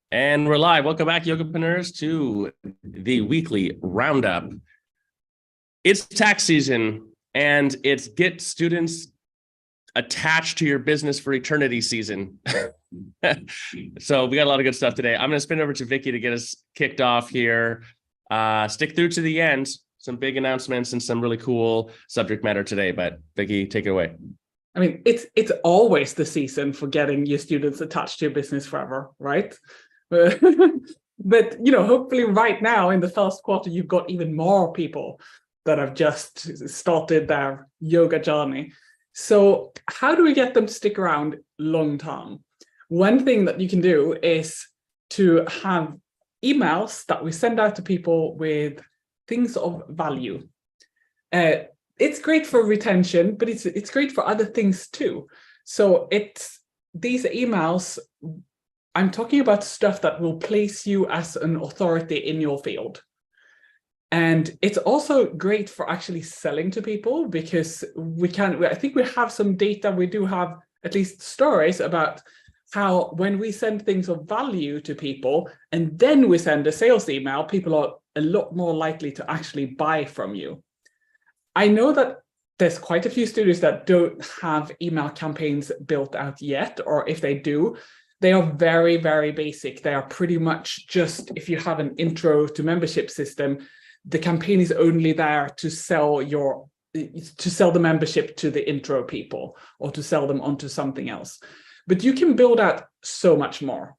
And we're live. Welcome back, Yogapreneurs, to the weekly roundup. It's tax season, and it's get students attached to your business for eternity season. So we got a lot of good stuff today. I'm going to spin over to Vicky to get us kicked off here. Stick through to the end. Some big announcements and some really cool subject matter today. But Vicky, take it away. I mean, it's always the season for getting your students attached to your business forever, right? But hopefully right now in the first quarter, you've got even more people that have just started their yoga journey. So how do we get them to stick around long term? One thing that you can do is to have emails that we send out to people with things of value. It's great for retention, but it's great for other things too. So these emails, I'm talking about stuff that will place you as an authority in your field. And it's also great for actually selling to people, because I think we have some data, we do have at least stories about how when we send things of value to people and then we send a sales email, people are a lot more likely to actually buy from you. I know that there's quite a few studios that don't have email campaigns built out yet, or if they do, they are very, very basic. They are pretty much just, if you have an intro to membership system, the campaign is only there to sell the membership to the intro people or to sell them onto something else. But you can build out so much more.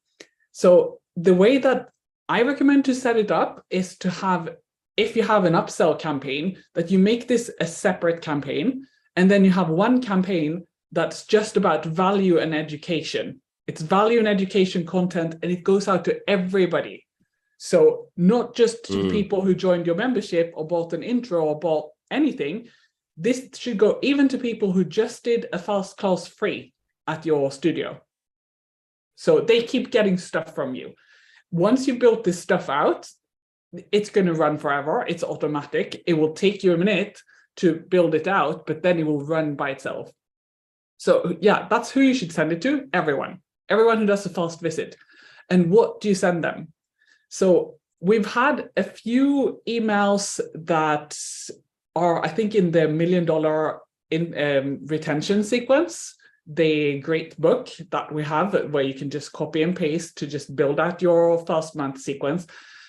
So the way that I recommend to set it up is to have, if you have an upsell campaign, that you make this a separate campaign, and then you have one campaign that's just about value and education. It's value and education content, and it goes out to everybody. So not just to the people who joined your membership or bought an intro or bought anything. This should go even to people who just did a fast class free at your studio. So they keep getting stuff from you. Once you built this stuff out, it's going to run forever. It's automatic. It will take you a minute to build it out, but then it will run by itself. So yeah, that's who you should send it to. Everyone who does a fast visit. And what do you send them? So we've had a few emails that are, I think, in the $1 million retention sequence, the great book that we have where you can just copy and paste to just build out your first month sequence.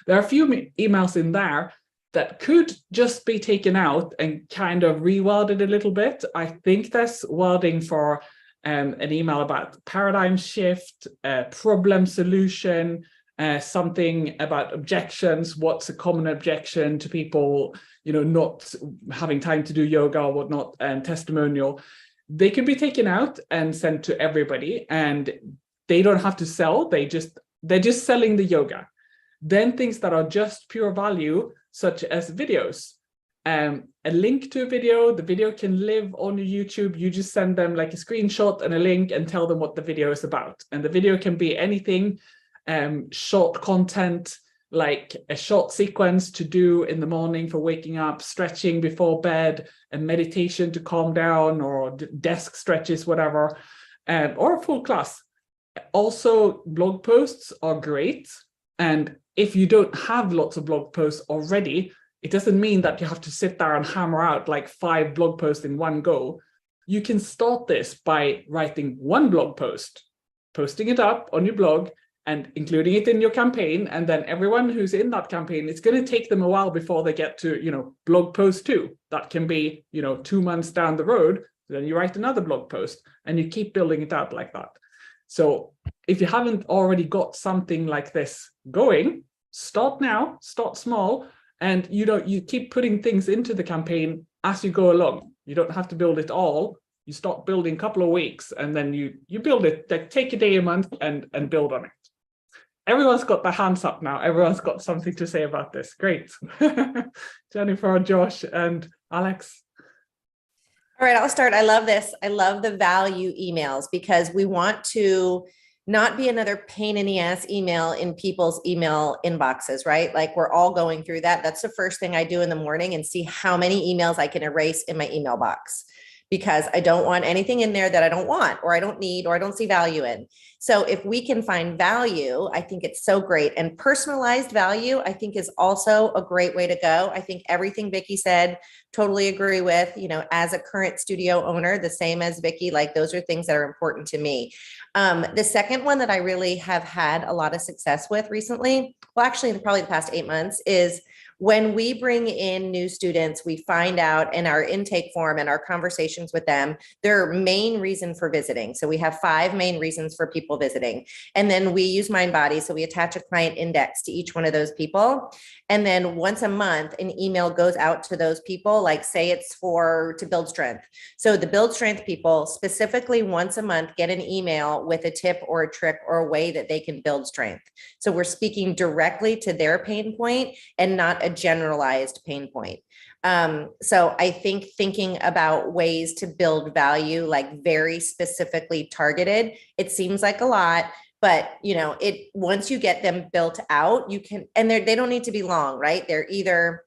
There are a few emails in there that could just be taken out and kind of reworded a little bit. I think there's wording for an email about paradigm shift, problem solution, something about objections. What's a common objection to people, not having time to do yoga or whatnot, and testimonial. They can be taken out and sent to everybody, and they don't have to sell. They're just selling the yoga. Then things that are just pure value, such as videos. A link to a video, the video can live on your YouTube. You just send them like a screenshot and a link and tell them what the video is about. And the video can be anything, short content, like a short sequence to do in the morning for waking up, stretching before bed, and meditation to calm down, or desk stretches, whatever, or a full class. Also, blog posts are great. And if you don't have lots of blog posts already, it doesn't mean that you have to sit there and hammer out like 5 blog posts in one go. You can start this by writing one blog post, posting it up on your blog, and including it in your campaign. And then everyone who's in that campaign, it's going to take them a while before they get to, blog post 2. That can be, 2 months down the road. Then you write another blog post and you keep building it out like that. So if you haven't already got something like this going, start now, start small, and you keep putting things into the campaign as you go along. You don't have to build it all. You start building a couple of weeks, and then you build it. Like, take a day a month and build on it. Everyone's got their hands up now. Everyone's got something to say about this. Great. Jennifer, Josh, and Alex. All right, I'll start. I love this. I love the value emails, because we want to not be another pain in the ass email in people's email inboxes, right? Like, we're all going through that. That's the first thing I do in the morning, and see how many emails I can erase in my email box. because I don't want anything in there that I don't want, or I don't need, or I don't see value in. So if we can find value, I think it's so great. And personalized value, I think, is also a great way to go. I think everything Vicky said, totally agree with. As a current studio owner, the same as Vicky, like those are things that are important to me. The second one that I really have had a lot of success with recently, well, actually, probably the past 8 months, is when we bring in new students, we find out in our intake form and our conversations with them, their main reason for visiting. So we have 5 main reasons for people visiting. And then we use MindBody. So we attach a client index to each one of those people. And then once a month, an email goes out to those people, like say it's to build strength. So the build strength people specifically once a month get an email with a tip or a trick or a way that they can build strength. So we're speaking directly to their pain point and not a generalized pain point. So I think thinking about ways to build value, like very specifically targeted, it seems like a lot, but once you get them built out, you can, and they don't need to be long, right? They're either,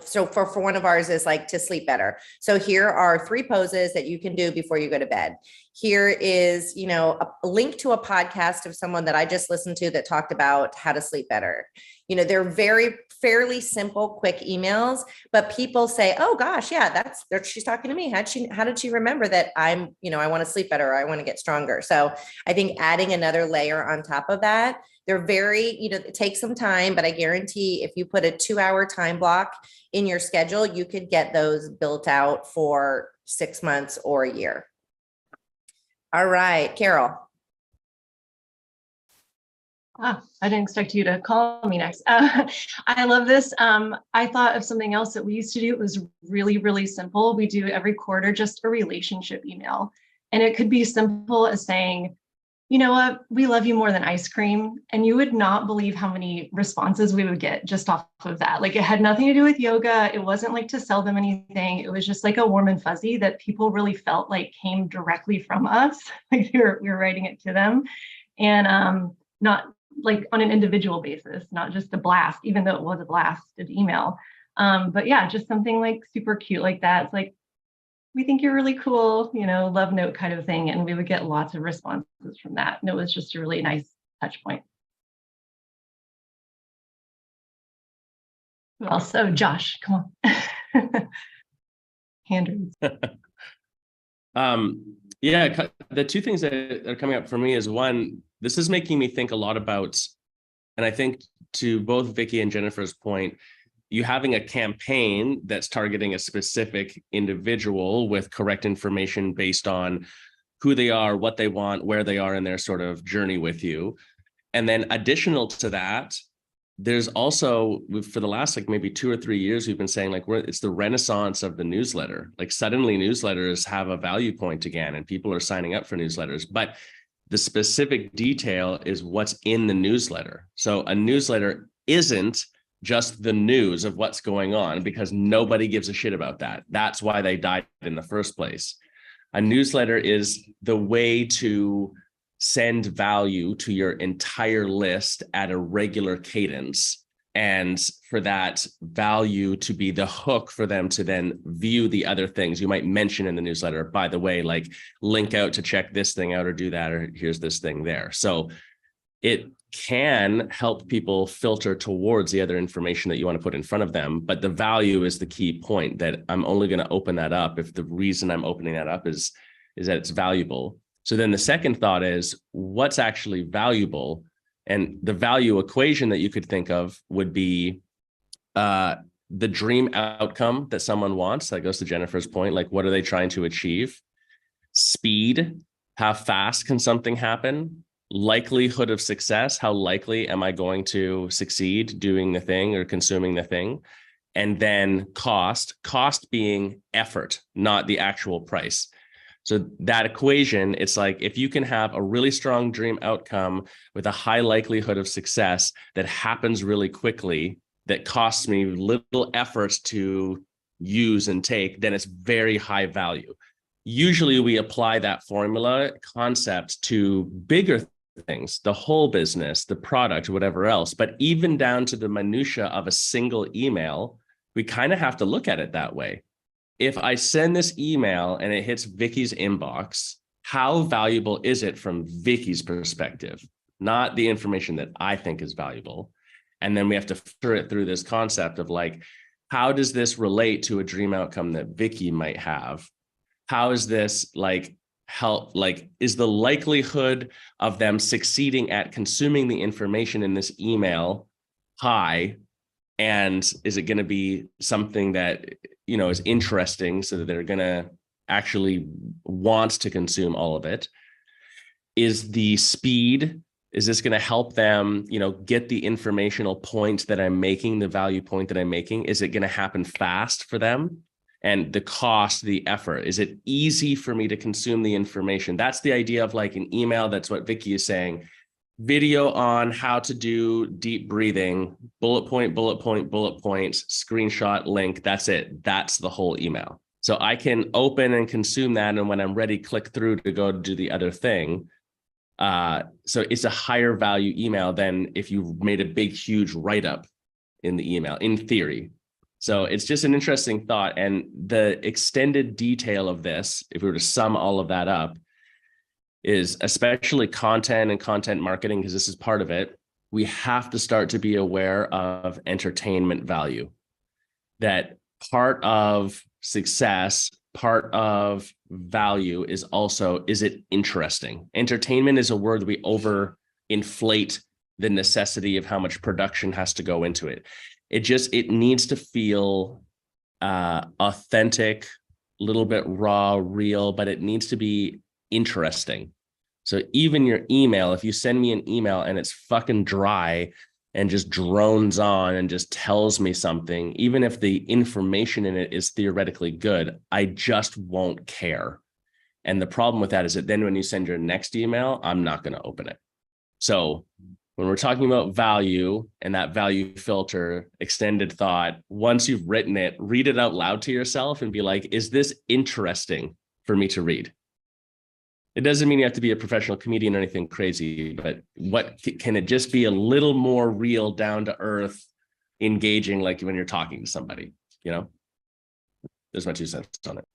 so for one of ours is like to sleep better. So here are 3 poses that you can do before you go to bed. Here is, a link to a podcast of someone that I just listened to that talked about how to sleep better. They're fairly simple, quick emails, but people say, oh gosh, yeah, she's talking to me. How did she remember that I want to sleep better, or I want to get stronger? So I think adding another layer on top of that, they're very, it takes some time, but I guarantee if you put a 2-hour time block in your schedule, you could get those built out for 6 months or a year. All right, Carol. Ah, I didn't expect you to call me next. I love this. I thought of something else that we used to do. It was really, really simple. We do every quarter just a relationship email. And it could be simple as saying, you know what, we love you more than ice cream. And you would not believe how many responses we would get just off of that. Like, it had nothing to do with yoga. It wasn't like to sell them anything. It was just like a warm and fuzzy that people really felt like came directly from us. Like we were writing it to them. And not like on an individual basis, not just a blast, even though it was a blasted email. But yeah, just something like super cute like that. It's like, we think you're really cool, love note kind of thing. And we would get lots of responses from that. And it was just a really nice touch point. Who else? Oh, Josh, come on. Hand raised. Yeah, the 2 things that are coming up for me is, one, this is making me think a lot about, and I think to both Vicky and Jennifer's point, you having a campaign that's targeting a specific individual with correct information based on who they are, what they want, where they are in their sort of journey with you. And then additional to that, there's also, for the last like maybe 2 or 3 years, we've been saying like it's the renaissance of the newsletter. Like suddenly newsletters have a value point again, and people are signing up for newsletters. But the specific detail is what's in the newsletter. So a newsletter isn't just the news of what's going on, because nobody gives a shit about that. That's why they died in the first place. A newsletter is the way to send value to your entire list at a regular cadence, and for that value to be the hook for them to then view the other things you might mention in the newsletter. By the way, like link out to check this thing out, or do that, or here's this thing there. So it can help people filter towards the other information that you want to put in front of them. But the value is the key point, that I'm only going to open that up if the reason I'm opening that up is that it's valuable. So then the second thought is, what's actually valuable? And the value equation that you could think of would be the dream outcome that someone wants. That goes to Jennifer's point. Like, what are they trying to achieve? Speed, how fast can something happen? Likelihood of success, how likely am I going to succeed doing the thing or consuming the thing? And then cost being effort, not the actual price. So that equation, it's like, if you can have a really strong dream outcome with a high likelihood of success that happens really quickly, that costs me little effort to use and take, then it's very high value. Usually we apply that formula concept to bigger things, the whole business, the product, whatever else. But even down to the minutia of a single email, we kind of have to look at it that way. if I send this email and it hits Vicky's inbox, how valuable is it from Vicky's perspective? Not the information that I think is valuable. And then we have to filter it through this concept of like, how does this relate to a dream outcome that Vicky might have? How is this like help? Like, is the likelihood of them succeeding at consuming the information in this email high? And is it going to be something that, you know, is interesting so that they're going to actually want to consume all of it? Is the speed, is this going to help them, you know, get the informational point that I'm making, the value point that I'm making? Is it going to happen fast for them? And the cost, the effort, is it easy for me to consume the information? That's the idea of like an email. That's what Vicky is saying. Video on how to do deep breathing, bullet point, bullet point, bullet points, screenshot, link. That's it. That's the whole email. So I can open and consume that. And when I'm ready, click through to go do the other thing. So it's a higher value email than if you made a big, huge write-up in the email, in theory. So it's just an interesting thought. And the extended detail of this, if we were to sum all of that up, is especially content and content marketing, because this is part of it. We have to start to be aware of entertainment value. That part of success, part of value is also, is it interesting? Entertainment is a word we overinflate the necessity of how much production has to go into it. It needs to feel authentic, a little bit raw, real, but it needs to be interesting. So even your email, if you send me an email and it's fucking dry and just drones on and just tells me something, even if the information in it is theoretically good, I just won't care. And the problem with that is that then when you send your next email, I'm not going to open it. So when we're talking about value and that value filter, extended thought, once you've written it, read it out loud to yourself and be like, is this interesting for me to read? It doesn't mean you have to be a professional comedian or anything crazy, but what can it just be a little more real, down to earth, engaging, like when you're talking to somebody, you know? There's my 2 cents on it.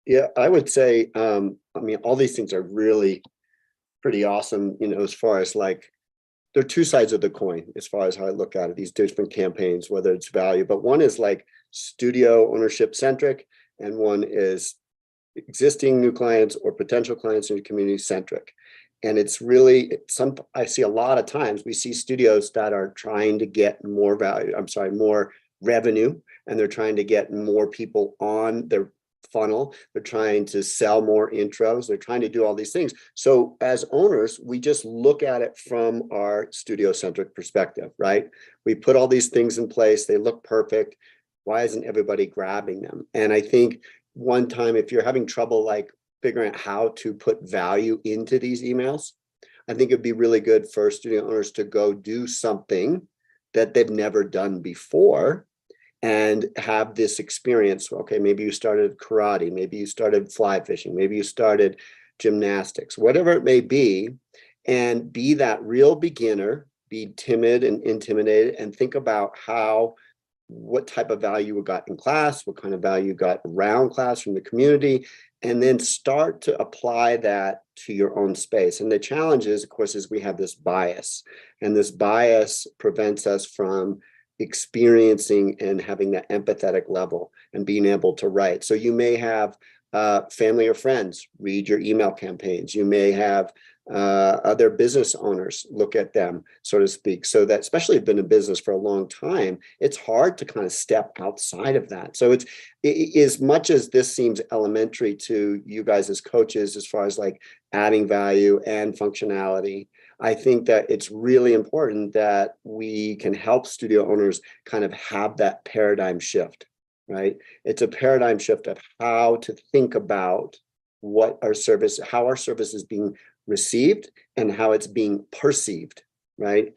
Yeah, I would say, I mean, all these things are really pretty awesome, you know, as far as like, there are 2 sides of the coin as far as how I look at it, these different campaigns, whether it's value, but one is like studio ownership centric, and one is existing new clients or potential clients in your community centric. And it's really I see a lot of times we see studios that are trying to get more value, more revenue, and they're trying to get more people on their funnel. They're trying to sell more intros. They're trying to do all these things. So as owners, we just look at it from our studio-centric perspective, right? We put all these things in place. They look perfect. Why isn't everybody grabbing them? And I think one time, if you're having trouble like figuring out how to put value into these emails, I think it'd be really good for studio owners to go do something that they've never done before and have this experience. Okay, maybe you started karate, maybe you started fly fishing, maybe you started gymnastics, whatever it may be, and be that real beginner, be timid and intimidated, and think about what type of value you got in class, what kind of value you got around class from the community, and then start to apply that to your own space. And the challenge is, of course, is we have this bias, and this bias prevents us from experiencing and having that empathetic level and being able to write. So you may have family or friends read your email campaigns. You may have other business owners look at them, so to speak. So that, especially if you've been in business for a long time, it's hard to kind of step outside of that. So it's as much as this seems elementary to you guys as coaches, as far as like adding value and functionality, I think that it's really important that we can help studio owners kind of have that paradigm shift, right? It's a paradigm shift of how to think about how our service is being received and how it's being perceived, right?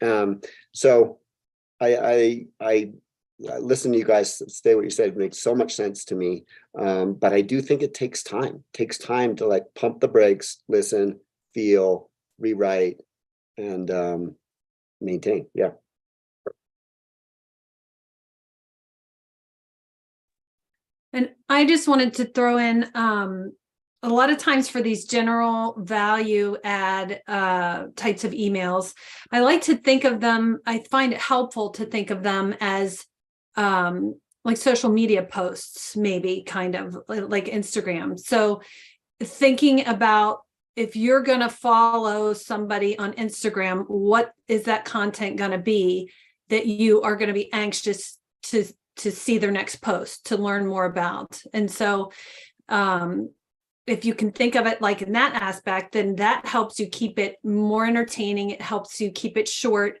So I listen to you guys say what you said. It makes so much sense to me. But I do think it takes time. It takes time to like pump the brakes, listen, feel, rewrite, and maintain. Yeah. And I just wanted to throw in a lot of times for these general value add types of emails, I like to think of them, I find it helpful to think of them as like social media posts, maybe kind of like Instagram. So thinking about if you're going to follow somebody on Instagram, what is that content going to be that you are going to be anxious to see their next post, to learn more about? And so if you can think of it like in that aspect, then that helps you keep it more entertaining. It helps you keep it short.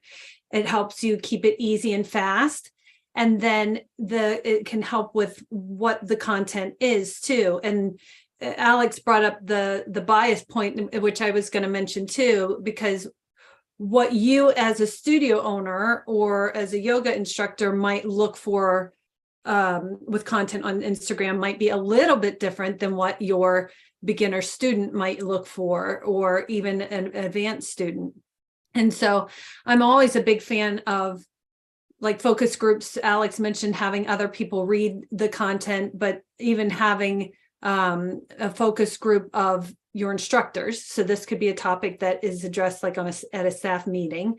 It helps you keep it easy and fast. And then it can help with what the content is too. And Alex brought up the bias point, which I was going to mention too, because what you as a studio owner or as a yoga instructor might look for with content on Instagram might be a little bit different than what your beginner student might look for, or even an advanced student. And so I'm always a big fan of like focus groups. Alex mentioned having other people read the content, but even having a focus group of your instructors. So this could be a topic that is addressed like at a staff meeting,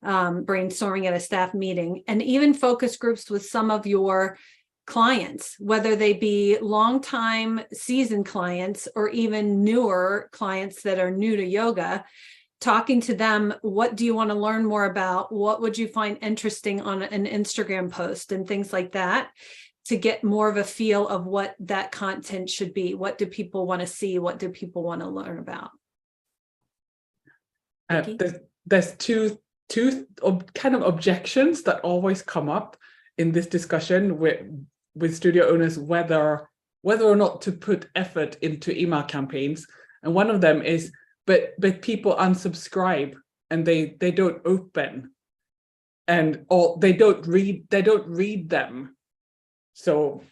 brainstorming at a staff meeting, and even focus groups with some of your clients, whether they be longtime seasoned clients or even newer clients that are new to yoga, talking to them, what do you want to learn more about? What would you find interesting on an Instagram post and things like that, to get more of a feel of what that content should be. What do people want to see? What do people want to learn about? There's two kind of objections that always come up in this discussion with studio owners, whether or not to put effort into email campaigns. And one of them is, but people unsubscribe and they don't open, or they don't read them. So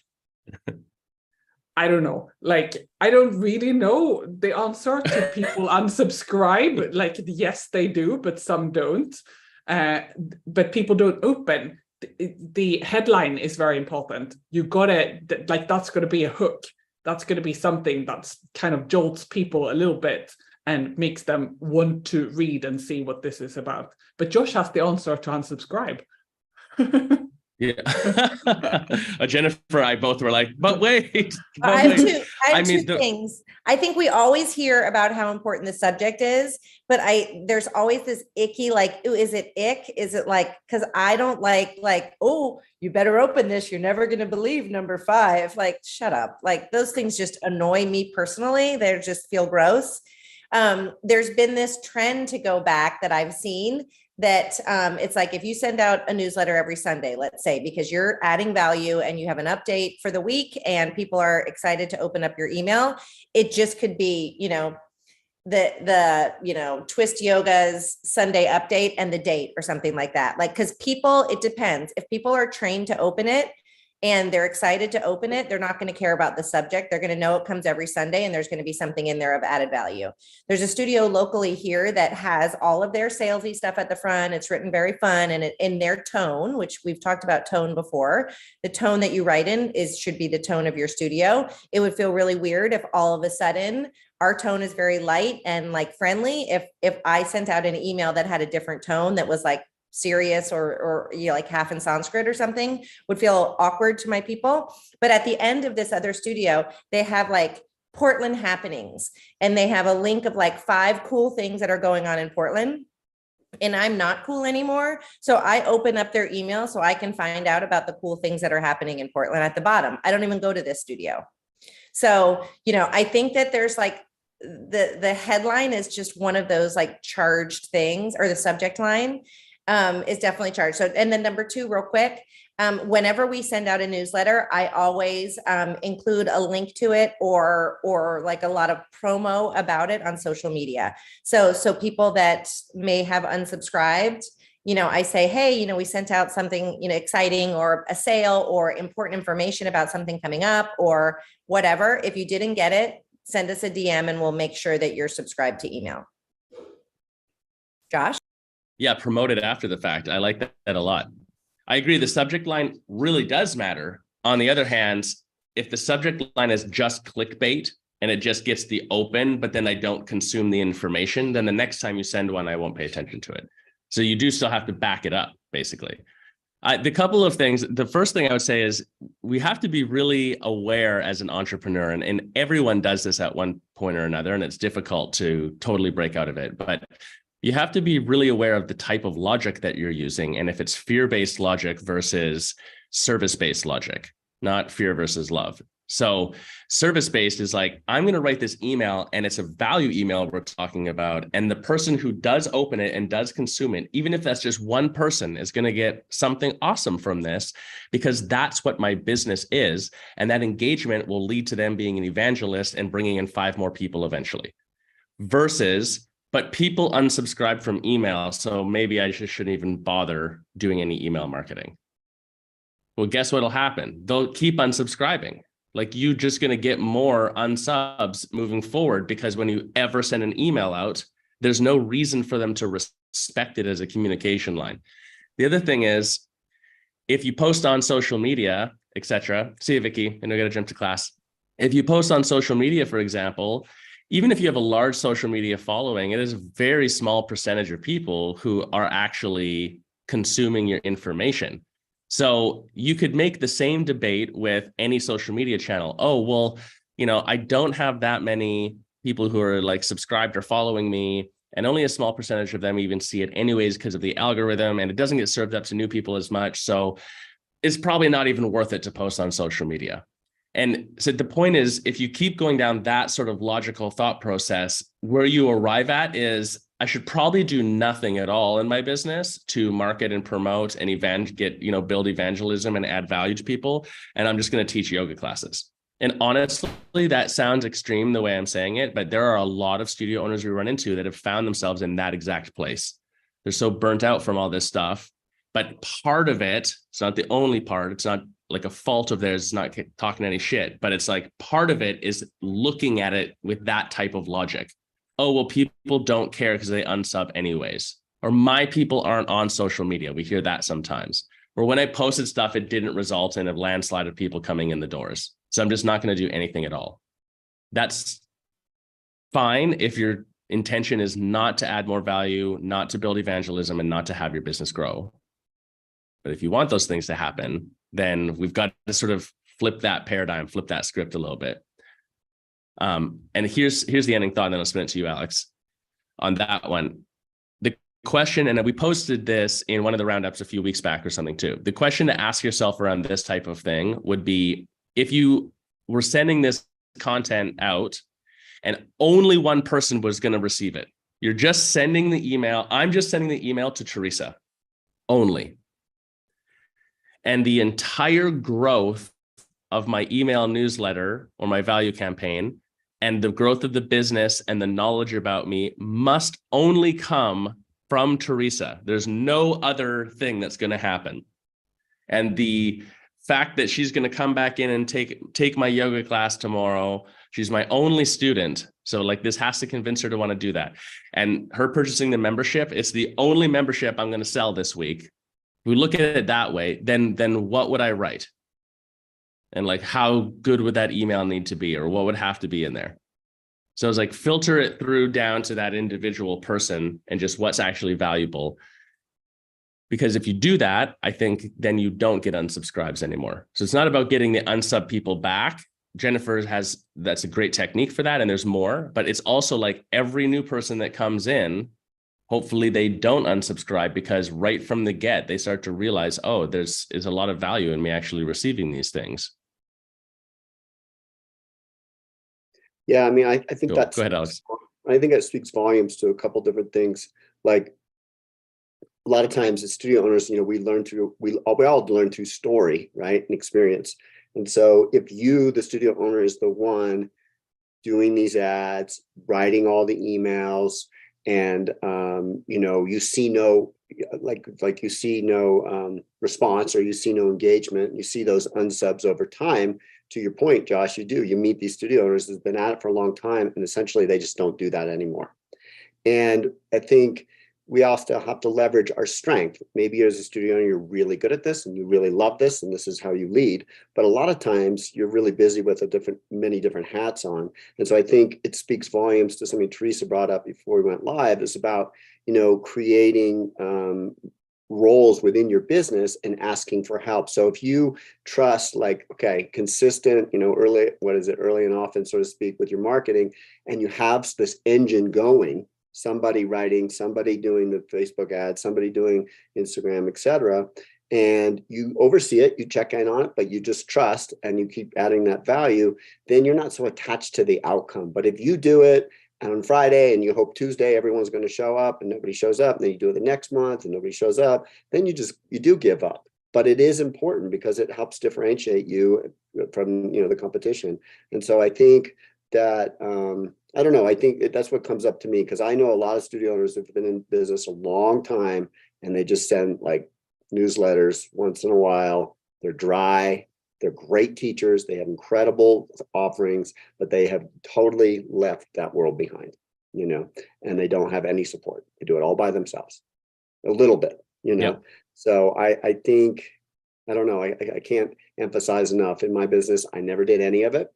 I don't know, like, I don't really know the answer to people unsubscribe. Like, yes, they do, but some don't. But people don't open. The headline is very important. You gotta, like, that's going to be a hook. That's going to be something that's kind of jolts people a little bit and makes them want to read and see what this is about. But Josh has the answer to unsubscribe. Yeah. Jennifer, I both were like, but wait. I have two things. I think we always hear about how important the subject is, but there's always this icky, like, ooh, is it ick? Is it like, because I don't like, oh, you better open this. You're never going to believe number 5. Like, shut up. Like, those things just annoy me personally. They just feel gross. There's been this trend to go back that I've seen that it's like, if you send out a newsletter every Sunday, let's say, because you're adding value and you have an update for the week and people are excited to open up your email, it just could be, the Twist Yoga's Sunday update and the date or something like that. Like, because people, it depends. If people are trained to open it and they're excited to open it, they're not going to care about the subject. They're going to know it comes every Sunday and there's going to be something in there of added value. There's a studio locally here that has all of their salesy stuff at the front. It's written very fun and in their tone, which we've talked about tone before. The tone that you write in should be the tone of your studio. It would feel really weird if all of a sudden our tone is very light and like friendly. If I sent out an email that had a different tone that was like serious or like half in Sanskrit or something, would feel awkward to my people. But at the end of this other studio, they have like Portland happenings and they have a link of like 5 cool things that are going on in Portland. And I'm not cool anymore. So I open up their email so I can find out about the cool things that are happening in Portland at the bottom. I don't even go to this studio. So, I think that there's like the headline is just one of those like charged things, or the subject line is definitely charged. So, and then number 2, real quick, whenever we send out a newsletter, I always include a link to it or like a lot of promo about it on social media. So people that may have unsubscribed, I say, hey, we sent out something, exciting or a sale or important information about something coming up or whatever. If you didn't get it, send us a DM and we'll make sure that you're subscribed to email. Josh? Yeah, promote it after the fact. I like that a lot. I agree. The subject line really does matter. On the other hand, if the subject line is just clickbait and it just gets the open, but then I don't consume the information, then the next time you send one, I won't pay attention to it. So you do still have to back it up, basically. The couple of things, the first thing I would say is we have to be really aware as an entrepreneur, and everyone does this at one point or another, and it's difficult to totally break out of it. But you have to be really aware of the type of logic that you're using, and if it's fear-based logic versus service-based logic, not fear versus love. So service-based is like, I'm going to write this email and it's a value email we're talking about. And the person who does open it and does consume it, even if that's just one person, is going to get something awesome from this because that's what my business is. And that engagement will lead to them being an evangelist and bringing in 5 more people eventually. Versus, but people unsubscribe from email, so maybe I just shouldn't even bother doing any email marketing. Well, guess what'll happen? They'll keep unsubscribing. Like, you're just going to get more unsubs moving forward, because when you ever send an email out, there's no reason for them to respect it as a communication line. The other thing is, if you post on social media, etc. See you, Vicky, and I got to jump to class. If you post on social media, for example, even if you have a large social media following, it is a very small percentage of people who are actually consuming your information. So you could make the same debate with any social media channel. Oh, well, I don't have that many people who are like subscribed or following me, and only a small percentage of them even see it anyways because of the algorithm, and it doesn't get served up to new people as much. So it's probably not even worth it to post on social media. And so the point is, if you keep going down that sort of logical thought process, where you arrive at is, I should probably do nothing at all in my business to market and promote and build evangelism and add value to people. And I'm just going to teach yoga classes. And honestly, that sounds extreme the way I'm saying it, but there are a lot of studio owners we run into that have found themselves in that exact place. They're so burnt out from all this stuff. But part of it, it's not the only part, it's not like a fault of theirs, it's not talking any shit, but it's like part of it is looking at it with that type of logic. Oh, well, people don't care because they unsub anyways. Or my people aren't on social media. We hear that sometimes. Or when I posted stuff, it didn't result in a landslide of people coming in the doors. So I'm just not going to do anything at all. That's fine if your intention is not to add more value, not to build evangelism, and not to have your business grow. But if you want those things to happen, then we've got to sort of flip that paradigm, flip that script a little bit. And here's the ending thought, and then I'll spin it to you, Alex, on that one. The question, and we posted this in one of the roundups a few weeks back or something too. The question to ask yourself around this type of thing would be, if you were sending this content out and only one person was going to receive it, you're just sending the email. I'm just sending the email to Teresa only. And the entire growth of my email newsletter or my value campaign and the growth of the business and the knowledge about me must only come from Teresa. There's no other thing that's going to happen. And the fact that she's going to come back in and take my yoga class tomorrow, she's my only student. So like, this has to convince her to want to do that. And her purchasing the membership, it's the only membership I'm going to sell this week. If we look at it that way, then what would I write? And like, how good would that email need to be, or what would have to be in there? So it's like, filter it through down to that individual person and just what's actually valuable. Because if you do that, I think then you don't get unsubscribes anymore. So it's not about getting the unsub people back. Jennifer that's a great technique for that. And there's more, but it's also like every new person that comes in, hopefully they don't unsubscribe, because right from the get, they start to realize, oh, there's a lot of value in me actually receiving these things. Yeah, I mean, I think Go ahead, Alex. I think that speaks volumes to a couple different things. Like, a lot of times as studio owners, we all learn through story, right, and experience. And so if you, the studio owner, is the one doing these ads, writing all the emails, and you see no response, or you see no engagement, you see those unsubs over time. To your point, Josh, you meet these studio owners that's been at it for a long time, and essentially they just don't do that anymore. And I think we also have to leverage our strength. Maybe as a studio owner, you're really good at this and you really love this and this is how you lead. But a lot of times you're really busy with many different hats on. And so I think it speaks volumes to something Teresa brought up before we went live. It's about, creating roles within your business and asking for help. So if you trust, like, okay, consistent, early and often, so to speak, with your marketing, and you have this engine going, somebody writing, somebody doing the Facebook ads, somebody doing Instagram, etc., and you oversee it, you check in on it, but you just trust and you keep adding that value, then you're not so attached to the outcome. But if you do it on Friday and you hope Tuesday everyone's going to show up and nobody shows up, and then you do it the next month and nobody shows up, then you do give up. But it is important because it helps differentiate you from the competition. And so I think that I don't know, I think that's what comes up to me, because I know a lot of studio owners who've been in business a long time and they just send like newsletters once in a while. They're dry. They're great teachers. They have incredible offerings, but they have totally left that world behind, and they don't have any support. They do it all by themselves, a little bit, Yep. So I think, I don't know, I can't emphasize enough. In my business, I never did any of it.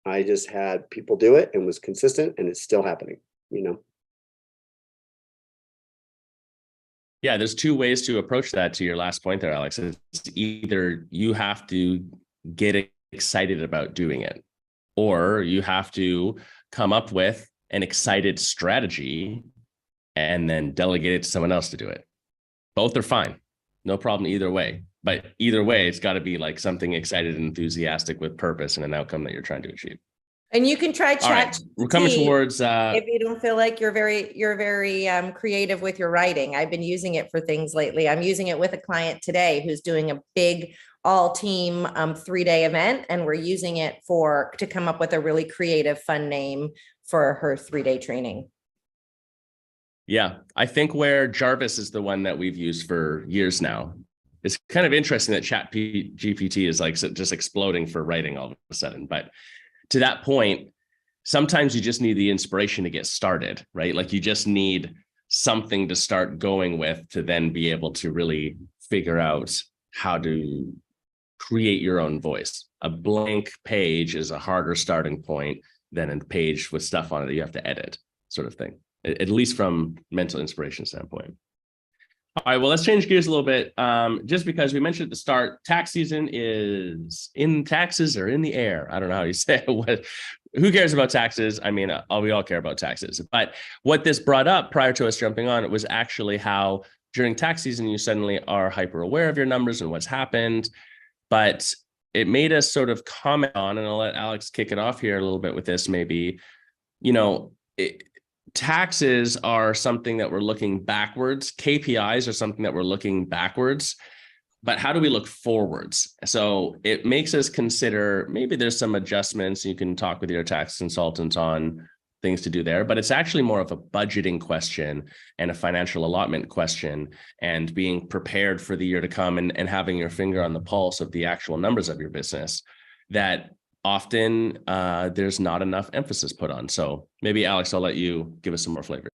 I just had people do it and was consistent, and it's still happening, Yeah, there's two ways to approach that, to your last point there, Alex. It's either you have to get excited about doing it, or you have to come up with an excited strategy and then delegate it to someone else to do it. Both are fine. No problem either way. But either way, it's got to be like something excited and enthusiastic with purpose and an outcome that you're trying to achieve. And you can try All right, chat. we're coming towards if you don't feel like you're very creative with your writing. I've been using it for things lately. I'm using it with a client today who's doing a big all-team 3-day event, and we're using it to come up with a really creative, fun name for her 3-day training. Yeah, I think where Jarvis is the one that we've used for years now. It's kind of interesting that GPT is like just exploding for writing all of a sudden. But to that point, sometimes you just need the inspiration to get started, right? Like you just need something to start going with to then be able to really figure out how to create your own voice. A blank page is a harder starting point than a page with stuff on it that you have to edit, sort of thing, at least from mental inspiration standpoint. All right, well, let's change gears a little bit. Just because we mentioned at the start, tax season is in taxes or in the air. I don't know how you say it. Who cares about taxes? I mean, we all care about taxes. But what this brought up prior to us jumping on, it was actually how during tax season, you suddenly are hyper aware of your numbers and what's happened. But it made us sort of comment on, and I'll let Alex kick it off here a little bit with this maybe, taxes are something that we're looking backwards. KPIs are something that we're looking backwards, but how do we look forwards? So it makes us consider, maybe there's some adjustments. You can talk with your tax consultant on things to do there, but it's actually more of a budgeting question and a financial allotment question, and being prepared for the year to come and having your finger on the pulse of the actual numbers of your business that often there's not enough emphasis put on. So maybe Alex, I'll let you give us some more flavor.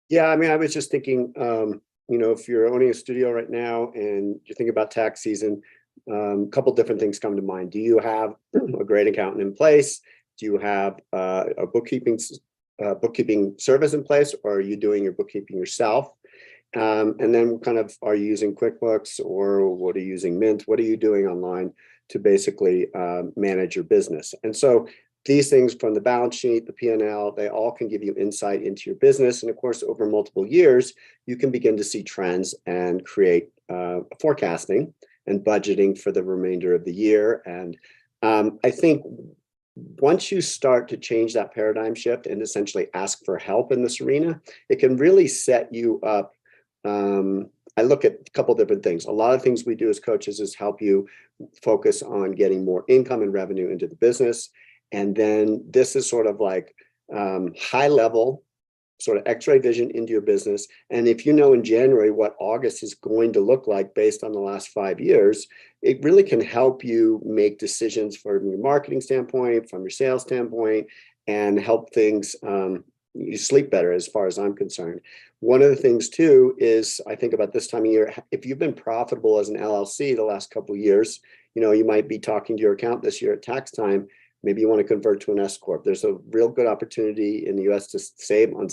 Yeah, I mean, I was just thinking, if you're owning a studio right now and you're thinking about tax season, a couple different things come to mind. Do you have a great accountant in place? Do you have a bookkeeping service in place, or are you doing your bookkeeping yourself? And then kind of, are you using QuickBooks, or what are you using Mint? What are you doing online to basically manage your business? And so these things, from the balance sheet, the P&L, they all can give you insight into your business. And of course, over multiple years, you can begin to see trends and create forecasting and budgeting for the remainder of the year. And I think once you start to change that paradigm shift and essentially ask for help in this arena, it can really set you up. I look at a couple different things. A lot of things we do as coaches is help you focus on getting more income and revenue into the business. And then this is sort of like high level, sort of x-ray vision into your business. And if you know in January what August is going to look like based on the last 5 years, it really can help you make decisions from your marketing standpoint, from your sales standpoint, and help things you sleep better as far as I'm concerned. One of the things too is I think about this time of year, if you've been profitable as an LLC the last couple of years, you might be talking to your accountant this year at tax time. Maybe you want to convert to an S Corp. There's a real good opportunity in the US to save on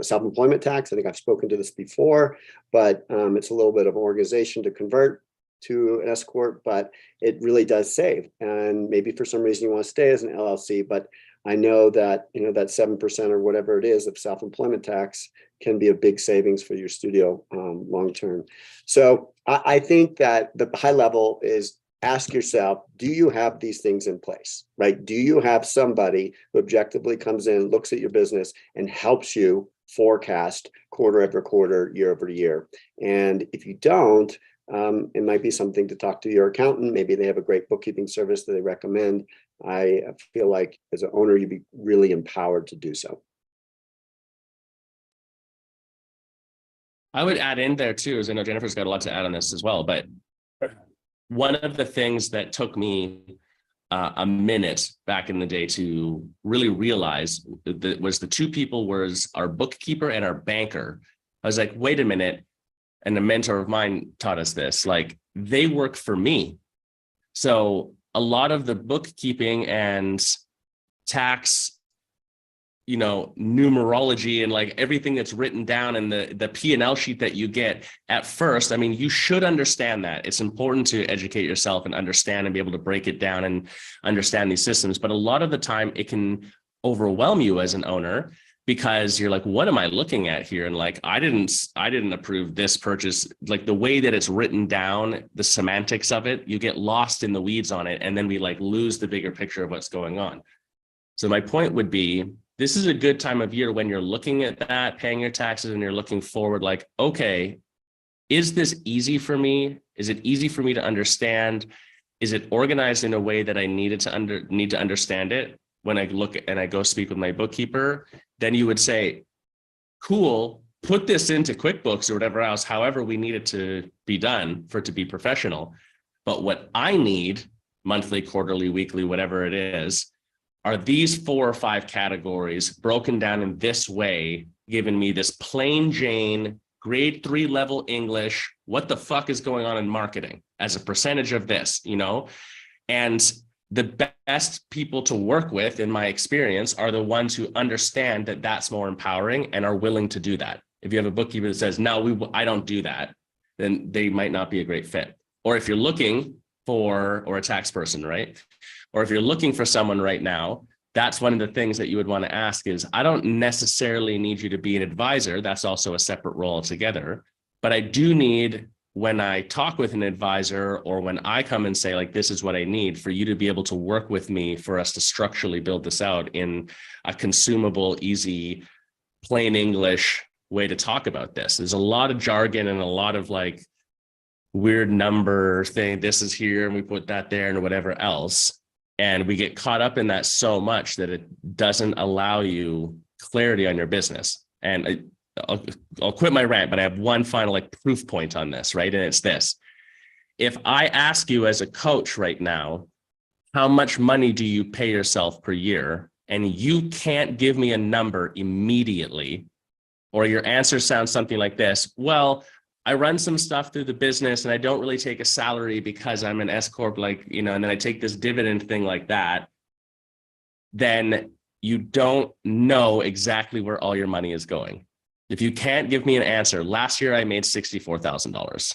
self-employment tax. I think I've spoken to this before, but it's a little bit of an organization to convert to an S Corp, but it really does save. And maybe for some reason you want to stay as an LLC, but I know that, that 7% or whatever it is of self-employment tax can be a big savings for your studio long-term. So I think that the high level is ask yourself, do you have these things in place, right? Do you have somebody who objectively comes in, looks at your business and helps you forecast quarter after quarter, year over year? And if you don't, it might be something to talk to your accountant. Maybe they have a great bookkeeping service that they recommend. I feel like as an owner, you'd be really empowered to do so. I would add in there too, as I know Jennifer's got a lot to add on this as well, but one of the things that took me a minute back in the day to really realize that was the two people was our bookkeeper and our banker. I was like, wait a minute. And a mentor of mine taught us this, like they work for me. So a lot of the bookkeeping and tax, numerology and like everything that's written down in the P&L sheet that you get at first, I mean, you should understand that. It's important to educate yourself and understand and be able to break it down and understand these systems. But a lot of the time it can overwhelm you as an owner, because you're like, what am I looking at here? And like, I didn't approve this purchase. Like the way that it's written down, the semantics of it, you get lost in the weeds on it. And then we like lose the bigger picture of what's going on. So my point would be, this is a good time of year when you're looking at that, paying your taxes, and you're looking forward like, okay, is this easy for me? Is it easy for me to understand? Is it organized in a way that I need to understand it? When I look and I go speak with my bookkeeper, then you would say, cool, put this into QuickBooks or whatever else, however we need it to be done for it to be professional. But what I need, monthly, quarterly, weekly, whatever it is, are these 4 or 5 categories broken down in this way, giving me this plain Jane, grade 3 level English, what the fuck is going on in marketing as a percentage of this, And the best people to work with, in my experience, are the ones who understand that that's more empowering and are willing to do that. If you have a bookkeeper that says, no, I don't do that, then they might not be a great fit. Or if you're looking for, or a tax person, right? Or if you're looking for someone right now, that's one of the things that you would want to ask is, I don't necessarily need you to be an advisor. That's also a separate role altogether. But I do need, when I talk with an advisor or when I come and say, like, this is what I need, for you to be able to work with me for us to structurally build this out in a consumable, easy, plain English way to talk about this. There's a lot of jargon and a lot of like weird number thing. This is here and we put that there and whatever else. And we get caught up in that so much that it doesn't allow you clarity on your business. And I'll quit my rant, but I have one final like proof point on this, right? And it's this. If I ask you as a coach right now, how much money do you pay yourself per year? And you can't give me a number immediately, or your answer sounds something like this. Well, I run some stuff through the business and I don't really take a salary because I'm an S Corp, like, and then I take this dividend thing like that. Then you don't know exactly where all your money is going. If you can't give me an answer, last year I made $64,000.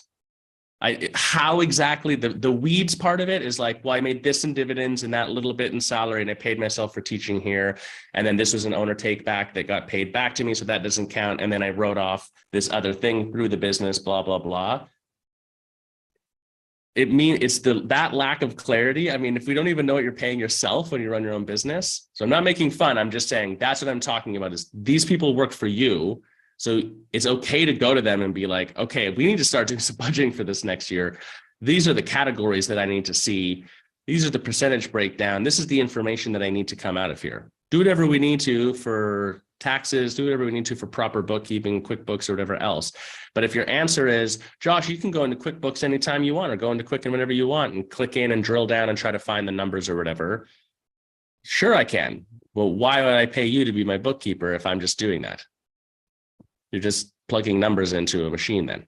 How exactly the weeds part of it is like, well, I made this in dividends and that little bit in salary, and I paid myself for teaching here. And then this was an owner take back that got paid back to me. So that doesn't count. And then I wrote off this other thing through the business, blah, blah, blah. It's that lack of clarity. I mean, if we don't even know what you're paying yourself when you run your own business. So I'm not making fun. I'm just saying that's what I'm talking about is these people work for you. So it's okay to go to them and be like, okay, we need to start doing some budgeting for this next year. These are the categories that I need to see. These are the percentage breakdown. This is the information that I need to come out of here. Do whatever we need to for taxes, do whatever we need to for proper bookkeeping, QuickBooks, or whatever else. But if your answer is, Josh, you can go into QuickBooks anytime you want, or go into Quicken whenever you want and click in and drill down and try to find the numbers or whatever, Sure, I can. Well, why would I pay you to be my bookkeeper if I'm just doing that? You're just plugging numbers into a machine then.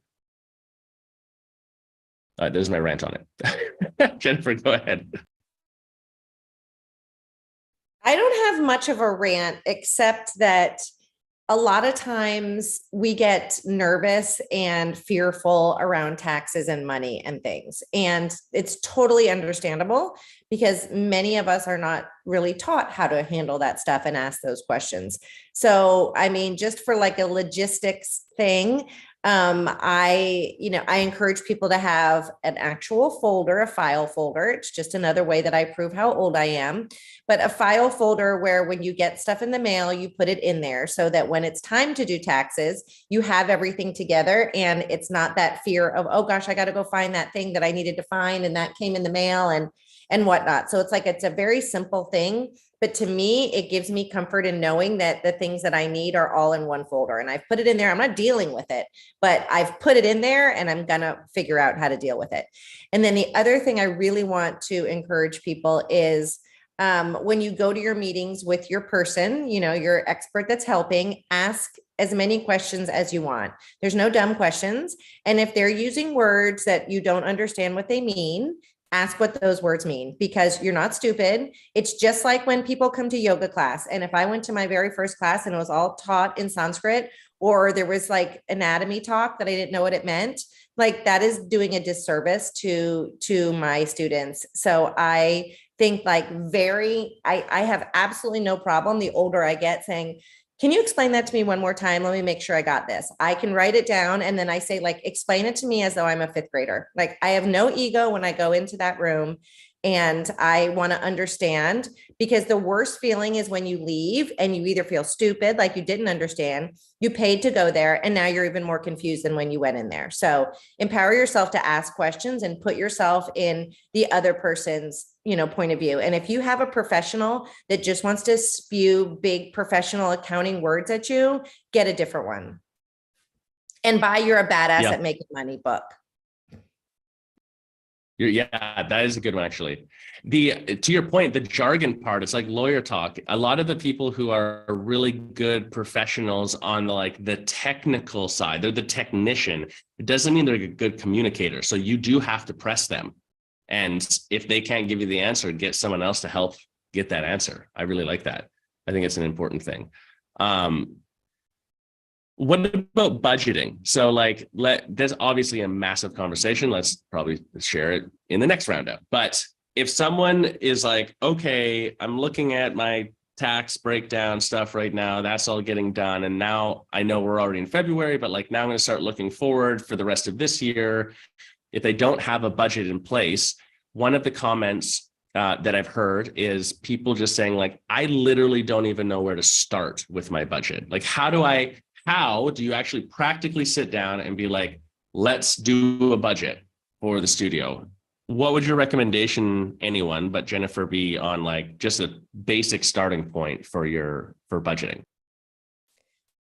There's my rant on it. Jennifer, go ahead. I don't have much of a rant, except that a lot of times we get nervous and fearful around taxes and money and things. And it's totally understandable because many of us are not really taught how to handle that stuff and ask those questions. So, I mean, just for like a logistics thing, I encourage people to have an actual folder, a file folder. It's just another way that I prove how old I am. But a file folder where when you get stuff in the mail, you put it in there so that when it's time to do taxes, you have everything together and it's not that fear of, oh gosh, I got to go find that thing that I needed to find and that came in the mail and whatnot. So it's a very simple thing. But to me, it gives me comfort in knowing that the things that I need are all in one folder and I've put it in there. I'm not dealing with it, but I've put it in there and I'm going to figure out how to deal with it. And then the other thing I really want to encourage people is when you go to your meetings with your person, your expert that's helping, ask as many questions as you want. There's no dumb questions. And if they're using words that you don't understand what they mean, ask what those words mean, because you're not stupid. It's just like when people come to yoga class. And if I went to my very first class and it was all taught in Sanskrit, or there was like anatomy talk that I didn't know what it meant, like that is doing a disservice to my students. So I think I have absolutely no problem the older I get saying, can you explain that to me one more time? Let me make sure I got this. I can write it down. And then I say, explain it to me as though I'm a fifth grader. I have no ego when I go into that room and I want to understand, because the worst feeling is when you leave and you either feel stupid, like you didn't understand, you paid to go there, and now you're even more confused than when you went in there. So empower yourself to ask questions and put yourself in the other person's point of view. And if you have a professional that just wants to spew big professional accounting words at you, get a different one and buy You're a Badass at Making Money book. Yeah, that is a good one, actually. To your point, the jargon part, it's like lawyer talk. A lot of the people who are really good professionals on the technical side, they're the technician. It doesn't mean they're a good communicator. So you do have to press them. And if they can't give you the answer, get someone else to help get that answer. I really like that. I think it's an important thing. What about budgeting? So there's obviously a massive conversation. Let's probably share it in the next roundup. But if someone is like, okay, I'm looking at my tax breakdown stuff right now, that's all getting done. And now I know we're already in February, but now I'm going to start looking forward for the rest of this year. If they don't have a budget in place, one of the comments that I've heard is people just saying I literally don't even know where to start with my budget. How do you actually practically sit down and be like, let's do a budget for the studio? What would your recommendation, anyone but Jennifer, be on just a basic starting point for budgeting?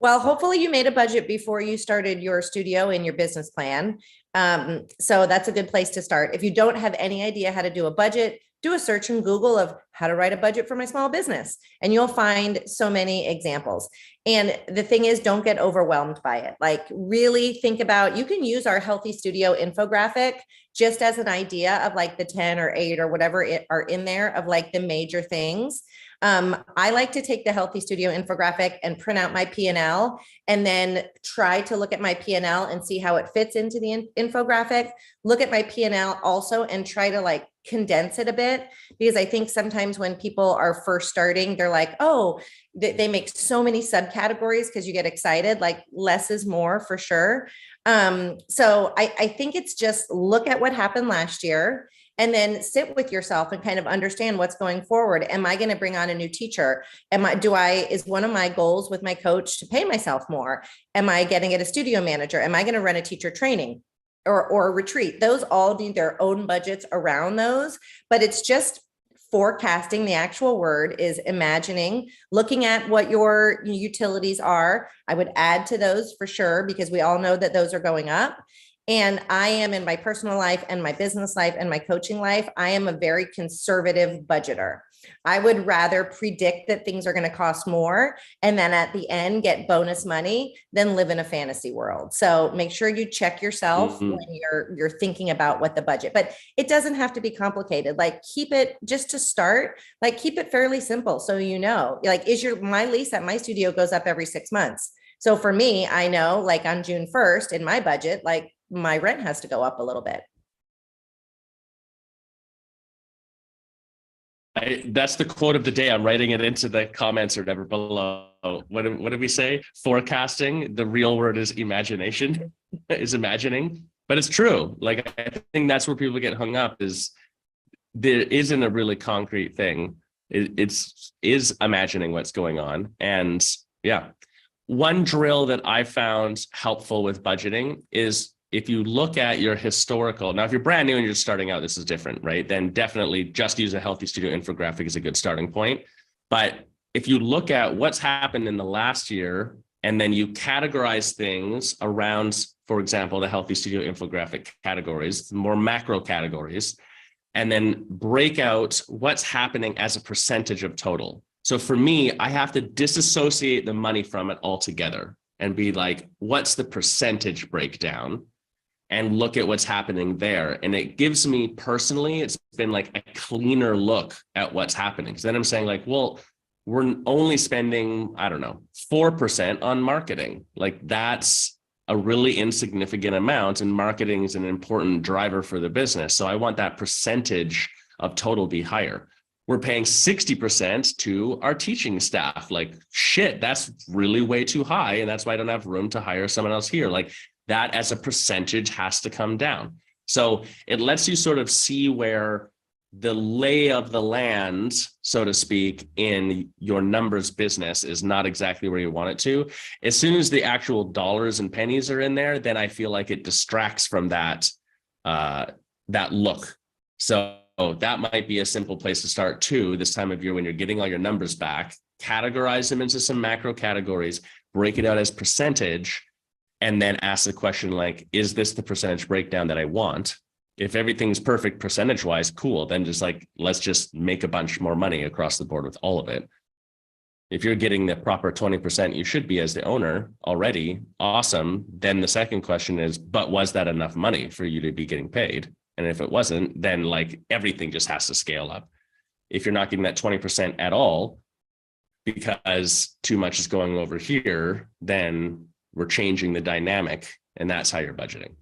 Well, hopefully you made a budget before you started your studio and your business plan. So that's a good place to start. If you don't have any idea how to do a budget, do a search in Google of how to write a budget for my small business, and you'll find so many examples. And the thing is, don't get overwhelmed by it. Really think about, you can use our Healthy Studio infographic just as an idea of the 10 or 8 or whatever are in there of the major things. I like to take the Healthy Studio infographic and print out my P&L and then try to look at my P&L and see how it fits into the infographic. Look at my P&L also and try to condense it a bit, because I think sometimes when people are first starting, they're like, oh, they make so many subcategories because you get excited, less is more for sure. So I think it's just look at what happened last year and then sit with yourself and kind of understand what's going forward. Am I going to bring on a new teacher? Is one of my goals with my coach to pay myself more? Am I getting at a studio manager? Am I going to run a teacher training or a retreat? Those all need their own budgets around those, but it's just forecasting. The actual word is imagining, looking at what your utilities are. I would add to those for sure, because we all know that those are going up. And I am, in my personal life and my business life and my coaching life, I am a very conservative budgeter. I would rather predict that things are going to cost more and then at the end get bonus money than live in a fantasy world. So make sure you check yourself when you're thinking about what the budget, but it doesn't have to be complicated. Like keep it, just to start, like keep it fairly simple. So, you know, like my lease at my studio goes up every 6 months. So for me, I know like on June 1st in my budget, like my rent has to go up a little bit. That's the quote of the day. I'm writing it into the comments or whatever below. What did we say? Forecasting. The real word is imagination, is imagining. But it's true. Like, I think that's where people get hung up, is there isn't a really concrete thing. It's imagining what's going on. And yeah, one drill that I found helpful with budgeting is, if you look at your historical, now if you're brand new and you're starting out, this is different, right? Then definitely just use a Healthy Studio infographic is a good starting point. But if you look at what's happened in the last year, and then you categorize things around, for example, the Healthy Studio infographic categories, more macro categories, and then break out what's happening as a percentage of total. So for me, I have to disassociate the money from it altogether and be like, what's the percentage breakdown? And look at what's happening there. And it gives me personally, it's been like a cleaner look at what's happening. Because then I'm saying like, well, we're only spending, I don't know, 4% on marketing. Like that's a really insignificant amount, and marketing is an important driver for the business. So I want that percentage of total be higher. We're paying 60% to our teaching staff. Like, shit, that's really way too high. And that's why I don't have room to hire someone else here. Like, that as a percentage has to come down. So it lets you sort of see where the lay of the land, so to speak, in your numbers business is not exactly where you want it to. As soon as the actual dollars and pennies are in there, then I feel like it distracts from that look. So that might be a simple place to start too, this time of year when you're getting all your numbers back. Categorize them into some macro categories, break it out as percentage, and then ask the question like, is this the percentage breakdown that I want? If everything's perfect percentage-wise, cool. Then just like, let's just make a bunch more money across the board with all of it. If you're getting the proper 20% you should be as the owner already, awesome. Then the second question is, but was that enough money for you to be getting paid? And if it wasn't, then like everything just has to scale up. If you're not getting that 20% at all, because too much is going over here, then we're changing the dynamic, and that's how you're budgeting.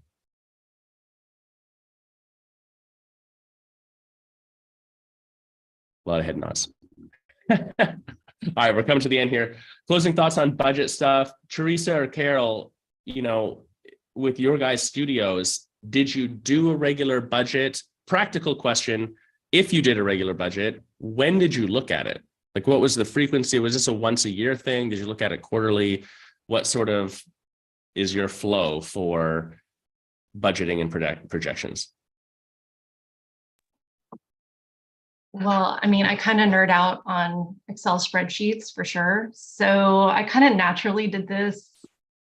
A lot of head nods. All right, we're coming to the end here. Closing thoughts on budget stuff. Teresa or Carol, you know, with your guys' studios, did you do a regular budget? Practical question. If you did a regular budget, when did you look at it? Like, what was the frequency? Was this a once a year thing? Did you look at it quarterly? What sort of is your flow for budgeting and projections? Well, I mean, I kind of nerd out on Excel spreadsheets for sure. So I kind of naturally did this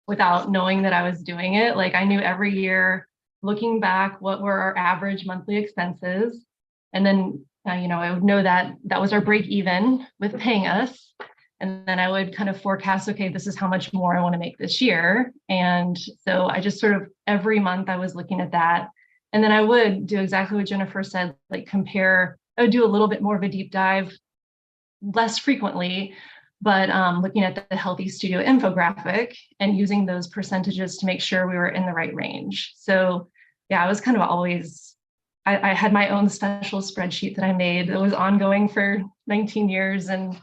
without knowing that I was doing it. Like I knew every year, looking back, what were our average monthly expenses? And then, you know, I would know that that was our break even with paying us. And then I would kind of forecast, okay, this is how much more I want to make this year. And so I just sort of every month I was looking at that. And then I would do exactly what Jennifer said, like compare, I would do a little bit more of a deep dive, less frequently, but looking at the Healthy Studio infographic and using those percentages to make sure we were in the right range. So yeah, I was kind of always, I had my own special spreadsheet that I made that was ongoing for 19 years. And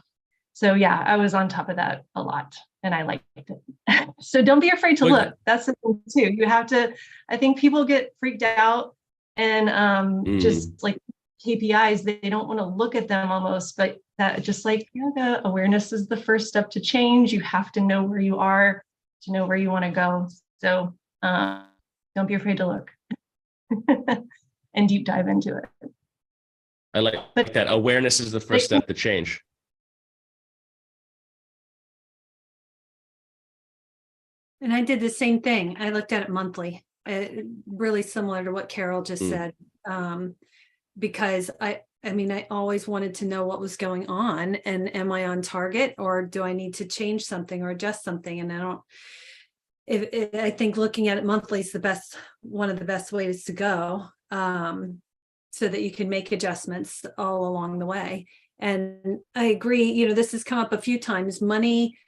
so yeah, I was on top of that a lot and I liked it. So don't be afraid to look. That's the thing too. You have to, I think people get freaked out and just like KPIs, they don't want to look at them almost, but that just like yoga, awareness is the first step to change. You have to know where you are to know where you want to go. So don't be afraid to look and deep dive into it. I like that. Awareness is the first step to change. And I did the same thing. I looked at it monthly, really similar to what Carol just said, because I mean, I always wanted to know what was going on, and am I on target, or do I need to change something or adjust something? And I think looking at it monthly is one of the best ways to go, so that you can make adjustments all along the way. And I agree, this has come up a few times. Money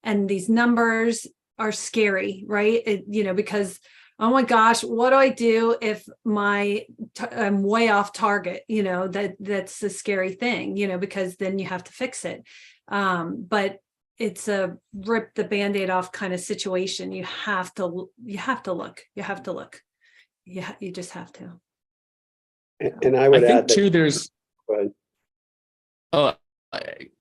and these numbers are scary, right? Because, oh my gosh, what do I do if I'm way off target? That's a scary thing, because then you have to fix it. But it's a rip the Band-Aid off kind of situation. You have to look. You just have to. And I would I think add that, too, there's, go ahead. oh,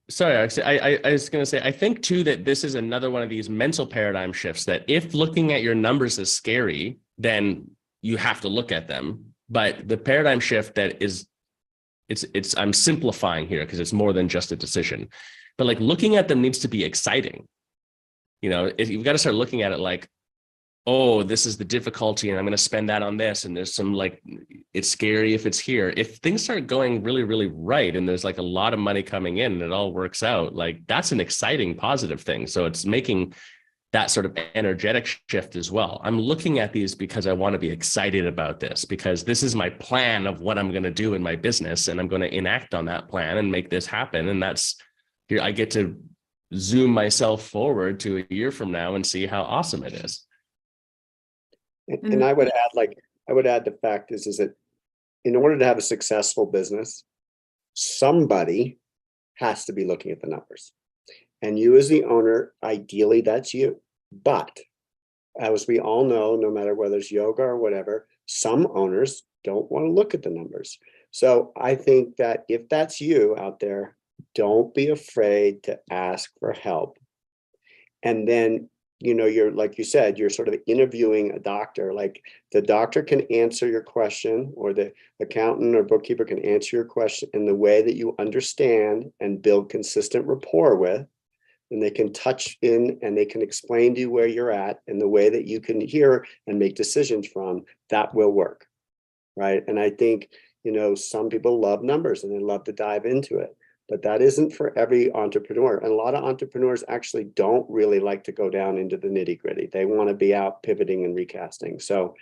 sorry, I was going to say, I think too, that this is another one of these mental paradigm shifts, that if looking at your numbers is scary, then you have to look at them. But the paradigm shift that is, I'm simplifying here because it's more than just a decision, but like looking at them needs to be exciting. If you've got to start looking at it like, oh, this is the difficulty and I'm going to spend that on this. And there's some it's scary if it's here. If things start going really, really right, and there's like a lot of money coming in and it all works out, that's an exciting, positive thing. So it's making that sort of energetic shift as well. I'm looking at these because I want to be excited about this, because this is my plan of what I'm going to do in my business. And I'm going to enact on that plan and make this happen. And that's here. I get to zoom myself forward to a year from now and see how awesome it is. And I would add the fact is that in order to have a successful business, somebody has to be looking at the numbers. And you as the owner, ideally that's you. But as we all know, no matter whether it's yoga or whatever, some owners don't want to look at the numbers. So I think that if that's you out there, don't be afraid to ask for help. And then, you're, like you said, you're sort of interviewing a doctor. Like the doctor can answer your question, or the accountant or bookkeeper can answer your question in the way that you understand and build consistent rapport with. And they can touch in and they can explain to you where you're at in the way that you can hear and make decisions from. That will work, right? And I think, some people love numbers and they love to dive into it. But that isn't for every entrepreneur. And a lot of entrepreneurs actually don't really like to go down into the nitty gritty. They want to be out pivoting and recasting. So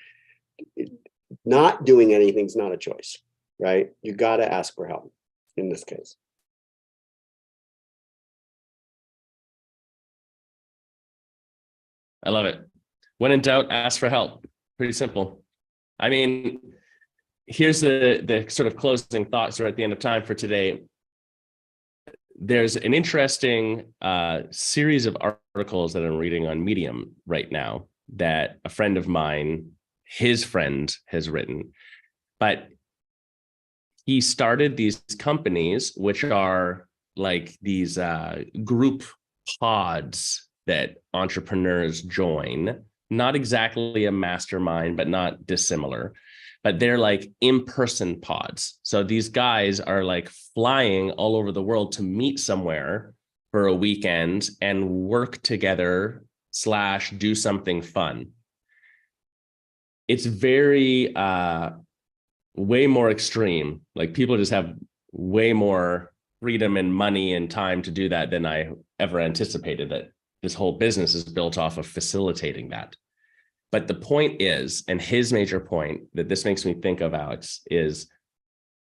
not doing anything is not a choice, right? You got to ask for help in this case. I love it. When in doubt, ask for help. Pretty simple. I mean, here's the sort of closing thoughts. We're at the end of time for today. There's an interesting series of articles that I'm reading on Medium right now that a friend of mine, his friend, has written. But he started these companies, which are like these group pods that entrepreneurs join. Not exactly a mastermind, but not dissimilar. But they're like in-person pods. So these guys are like flying all over the world to meet somewhere for a weekend and work together / do something fun. It's very, way more extreme. Like people just have way more freedom and money and time to do that than I ever anticipated. That this whole business is built off of facilitating that. But the point is, and his major point that this makes me think of, Alex, is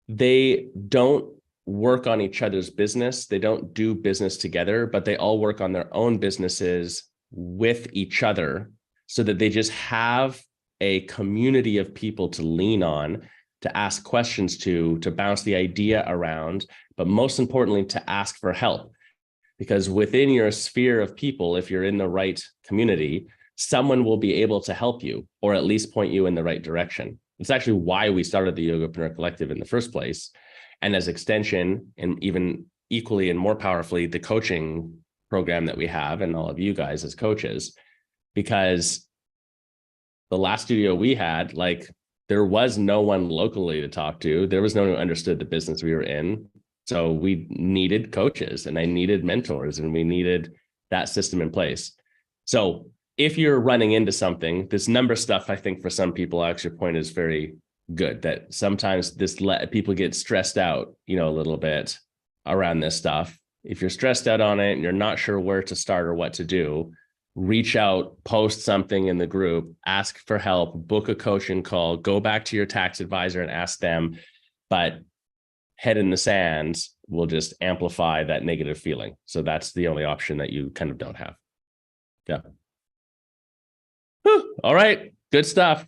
they don't work on each other's business. They don't do business together, but they all work on their own businesses with each other so that they just have a community of people to lean on, to ask questions to bounce the idea around, but most importantly, to ask for help. Because within your sphere of people, if you're in the right community, someone will be able to help you, or at least point you in the right direction. It's actually why we started the Yogapreneur Collective in the first place. And as extension, and even equally and more powerfully, the coaching program that we have, and all of you guys as coaches, because the last studio we had, there was no one locally to talk to. There was no one who understood the business we were in. So we needed coaches, and I needed mentors, and we needed that system in place. So if you're running into something, this number stuff, I think for some people, Alex, your point is very good. That sometimes people get stressed out, a little bit around this stuff. If you're stressed out on it and you're not sure where to start or what to do, reach out, post something in the group, ask for help, book a coaching call, go back to your tax advisor and ask them. But head in the sand will just amplify that negative feeling. So that's the only option that you kind of don't have. Yeah. Whew. All right. Good stuff.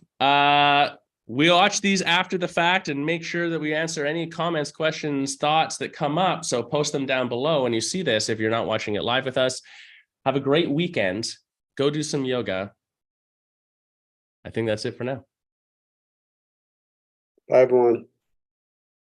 We'll watch these after the fact and make sure that we answer any comments, questions, thoughts that come up. So post them down below when you see this. If you're not watching it live with us, have a great weekend. Go do some yoga. I think that's it for now. Bye, everyone.